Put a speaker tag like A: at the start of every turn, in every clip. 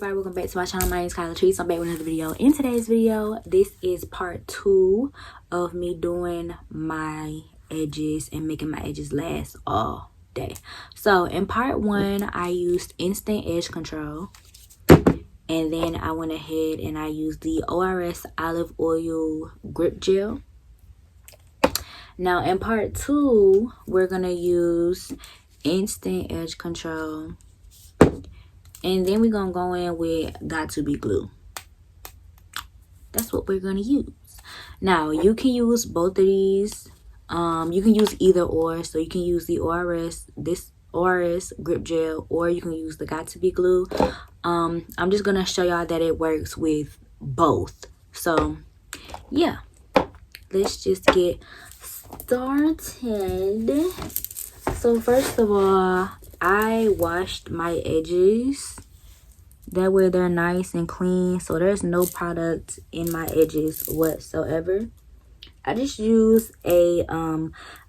A: everybody, welcome back to my channel. My name is Kyla Trees. I'm back with another video. In today's video, this is part 2 of me doing my edges and making my edges last all day. So in part 1, I used instant edge control, and then I went ahead and I used the ORS olive oil grip gel. Now in part 2, we're gonna use instant edge control, and then we're gonna go in with Got2b glue. That's what we're gonna use. Now you can use both of these. You can use either or. So you can use the this ORS grip gel, or you can use the Got2b glue. I'm just gonna show y'all that it works with both. So yeah, let's just get started. So first of all, I washed my edges. That way they're nice and clean, so there's no product in my edges whatsoever. I just use a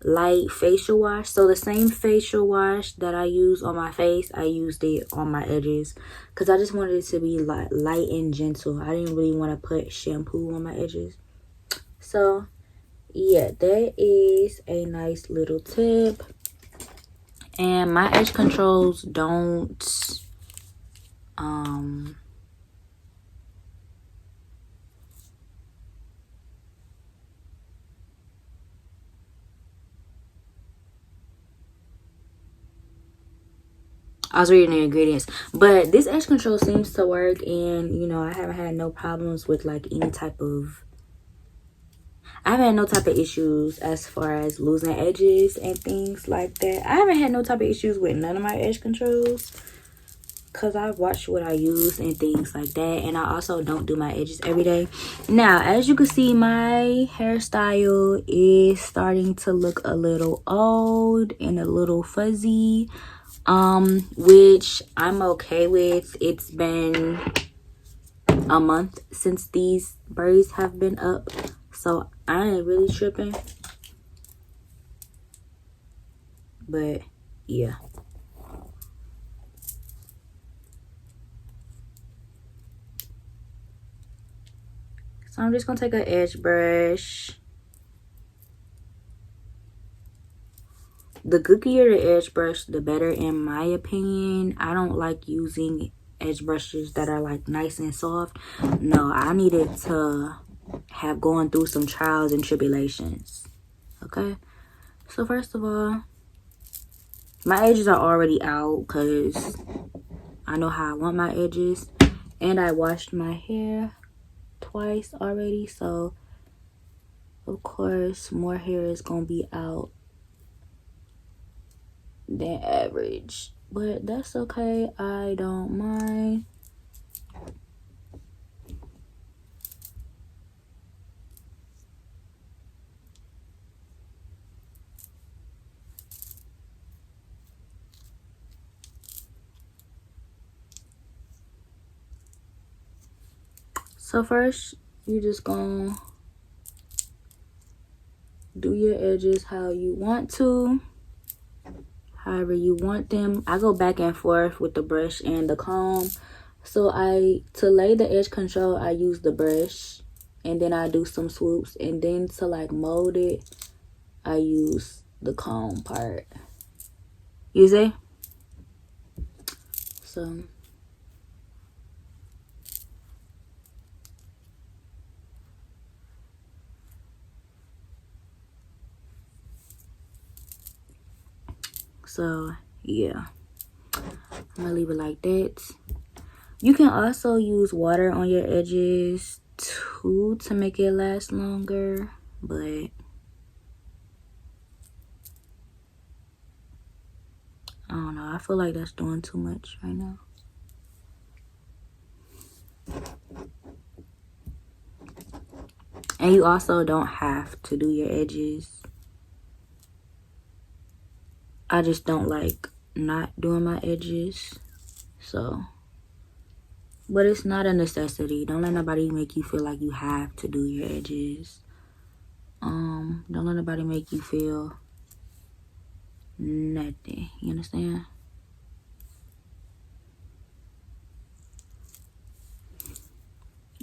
A: light facial wash. So the same facial wash that I use on my face, I used it on my edges because I just wanted it to be light and gentle. I didn't really want to put shampoo on my edges. So yeah, that is a nice little tip. And my edge controls don't I was reading the ingredients, but this edge control seems to work, and you know, I haven't had no problems with like any type of issues as far as losing edges and things like that. I haven't had no type of issues with none of my edge controls because I've watched what I use and things like that, and I also don't do my edges every day. Now, as you can see, my hairstyle is starting to look a little old and a little fuzzy, which I'm okay with. It's been a month since these braids have been up, so I ain't really tripping. But yeah, so I'm just gonna take an edge brush. The gookier the edge brush, the better in my opinion. I don't like using edge brushes that are like nice and soft. No, I needed to have gone through some trials and tribulations. Okay, so first of all, my edges are already out because I know how I want my edges, and I washed my hair twice already, so of course more hair is gonna be out than average, but that's okay. I don't mind. So first, you just gonna do your edges how you want to, however you want them. I go back and forth with the brush and the comb. So to lay the edge control, I use the brush, and then I do some swoops, and then to like mold it, I use the comb part. You see? So yeah, I'm gonna leave it like that. You can also use water on your edges too to make it last longer, but I don't know, I feel like that's doing too much right now. And you also don't have to do your edges. I just don't like not doing my edges, so, but it's not a necessity. Don't let nobody make you feel like you have to do your edges. Don't let nobody make you feel nothing. You understand?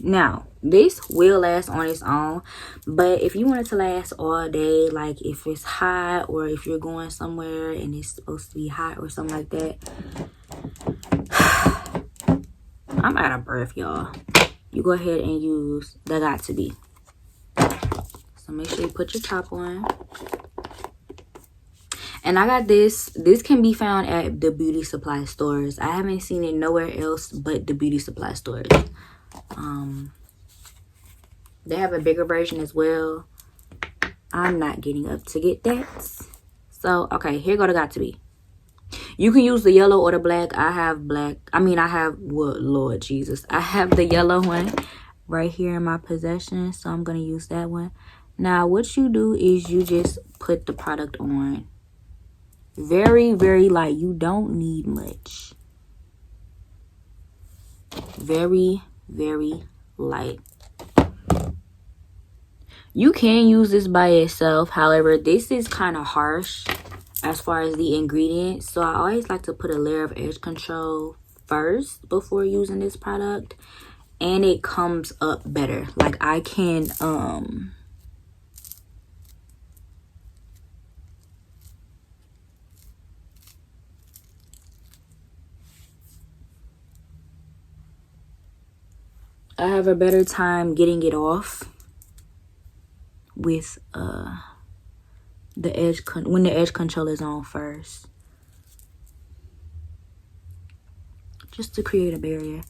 A: Now, this will last on its own, but if you want it to last all day, like if it's hot or if you're going somewhere and it's supposed to be hot or something like that, I'm out of breath, y'all. You go ahead and use the Got2b. So make sure you put your top on. And I got this. This can be found at the beauty supply stores. I haven't seen it nowhere else but the beauty supply stores. They have a bigger version as well. I'm not getting up to get that. So, okay, here go the Got2b. You can use the yellow or the black. I have black. Well, Lord Jesus. I have the yellow one right here in my possession. So, I'm going to use that one. Now, what you do is you just put the product on. Very, very light. You don't need much. Very, very light. You can use this by itself. However, this is kind of harsh as far as the ingredients. So I always like to put a layer of edge control first before using this product. And it comes up better. Like I can I have a better time getting it off with the edge when the edge control is on first, just to create a barrier.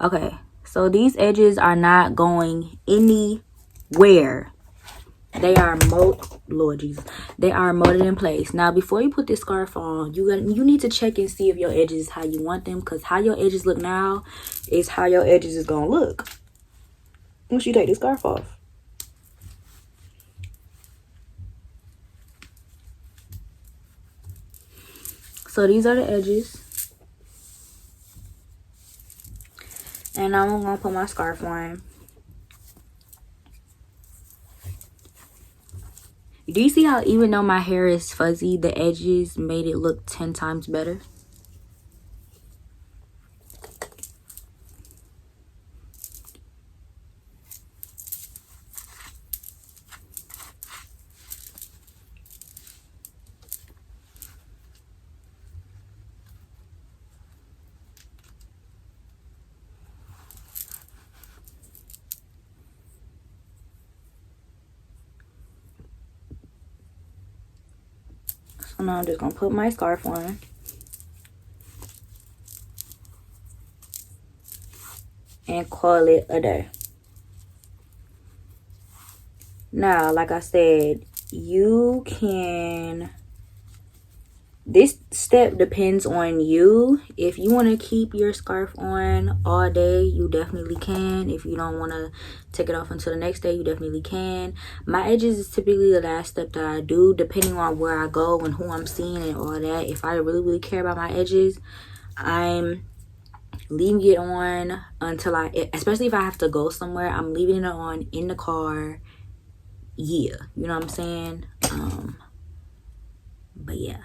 A: Okay, so these edges are not going anywhere. They are Lord Jesus, they are molded in place. Now before you put this scarf on, you need to check and see if your edges is how you want them, because how your edges look now is how your edges is gonna look once you take this scarf off. So these are the edges. And now I'm going to put my scarf on. Do you see how even though my hair is fuzzy, the edges made it look 10 times better? So now I'm just going to put my scarf on. And call it a day. Now, like I said, you can... This step depends on you. If you want to keep your scarf on all day, you definitely can. If you don't want to take it off until the next day, you definitely can. My edges is typically the last step that I do, depending on where I go and who I'm seeing and all that. If I really, really care about my edges, I'm leaving it on until especially if I have to go somewhere, I'm leaving it on in the car. Yeah, you know what I'm saying? But yeah.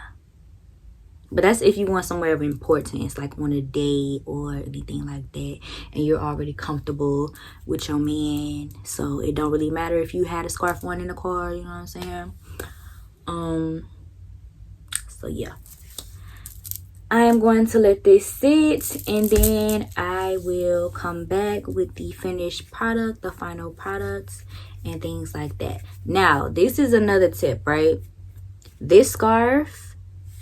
A: But that's if you want somewhere of importance, like on a date or anything like that, and you're already comfortable with your man. So it don't really matter if you had a scarf on in the car, you know what I'm saying? So yeah. I am going to let this sit, and then I will come back with the finished product, the final products, and things like that. Now, this is another tip, right? This scarf,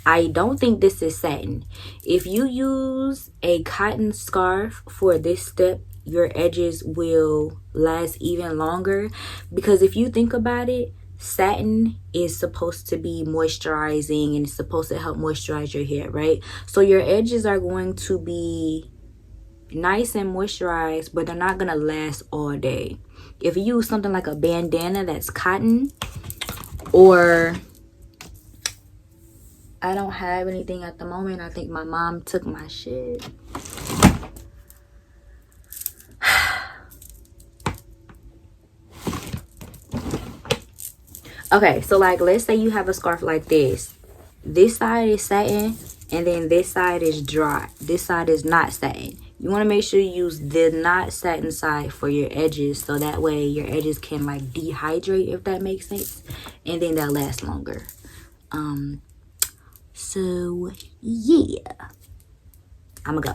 A: I don't think this is satin. If you use a cotton scarf for this step, your edges will last even longer. Because if you think about it, satin is supposed to be moisturizing and it's supposed to help moisturize your hair, right? So your edges are going to be nice and moisturized, but they're not going to last all day. If you use something like a bandana that's cotton, or... I don't have anything at the moment. I think my mom took my shit. Okay, so like let's say you have a scarf like this. This side is satin and then this side is dry. This side is not satin. You want to make sure you use the not satin side for your edges, so that way your edges can like dehydrate, if that makes sense, and then they'll last longer. So yeah, I'ma go.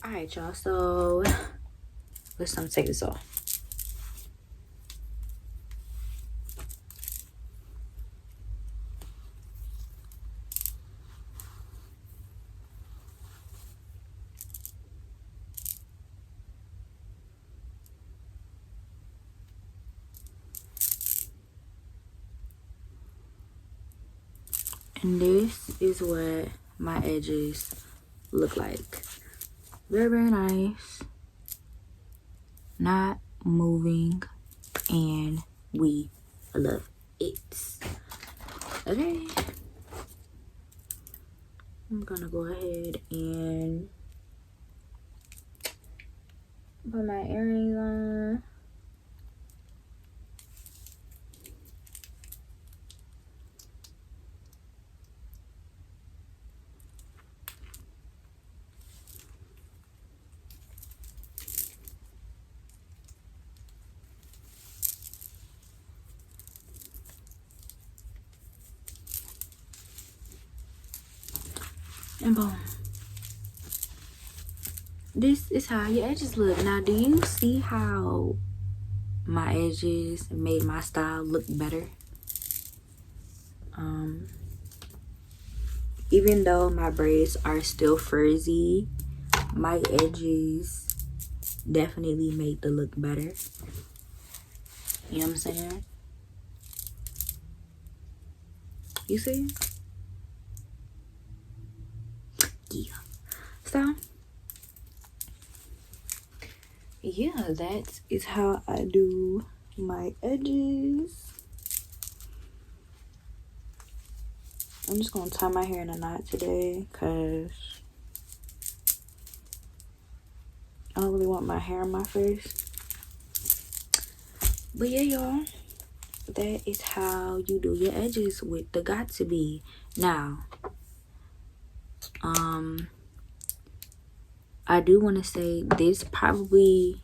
A: All right, y'all, so let's take this off. And this is what my edges look like. Very, very nice. Not moving. And we love it. Okay. I'm gonna go ahead and put my earrings on. And boom. This is how your edges look. Now, do you see how my edges made my style look better? Even though my braids are still frizzy, my edges definitely made the look better. You know what I'm saying? You see? Yeah. So, yeah, that is how I do my edges. I'm just gonna tie my hair in a knot today because I don't really want my hair on my face. But yeah, y'all, that is how you do your edges with the Got2b. Now, I do want to say this probably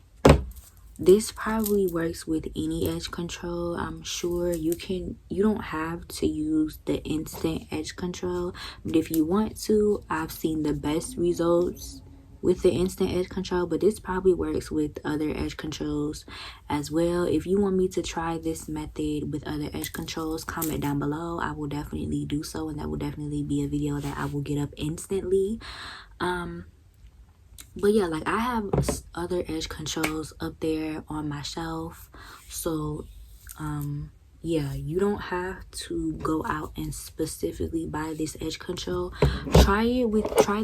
A: works with any edge control. I'm sure you don't have to use the instant edge control, but if you want to, I've seen the best results with the instant edge control, but this probably works with other edge controls as well. If you want me to try this method with other edge controls, comment down below. I will definitely do so, and that will definitely be a video that I will get up instantly. But yeah, like I have other edge controls up there on my shelf, so yeah, you don't have to go out and specifically buy this edge control. Try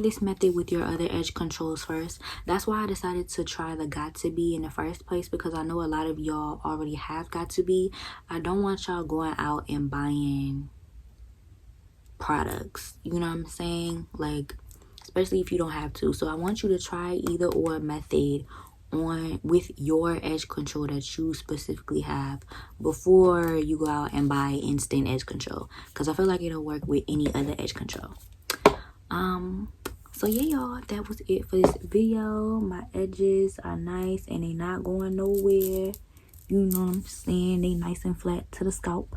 A: this method with your other edge controls first. That's why I decided to try the Got2b in the first place, because I know a lot of y'all already have Got2b. I don't want y'all going out and buying products, you know what I'm saying, like, especially if you don't have to. So I want you to try either or method with your edge control that you specifically have before you go out and buy instant edge control, because I feel like it'll work with any other edge control. So yeah, y'all, that was it for this video. My edges are nice and they not going nowhere, you know what I'm saying, they nice and flat to the scalp.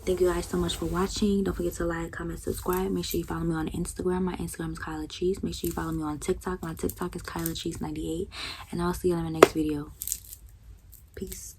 A: Thank you guys so much for watching. Don't forget to like, comment, subscribe. Make sure you follow me on Instagram. My Instagram is Kyla Cheese. Make sure you follow me on TikTok. My TikTok is Kyla Cheese 98. And I'll see you in my next video. Peace.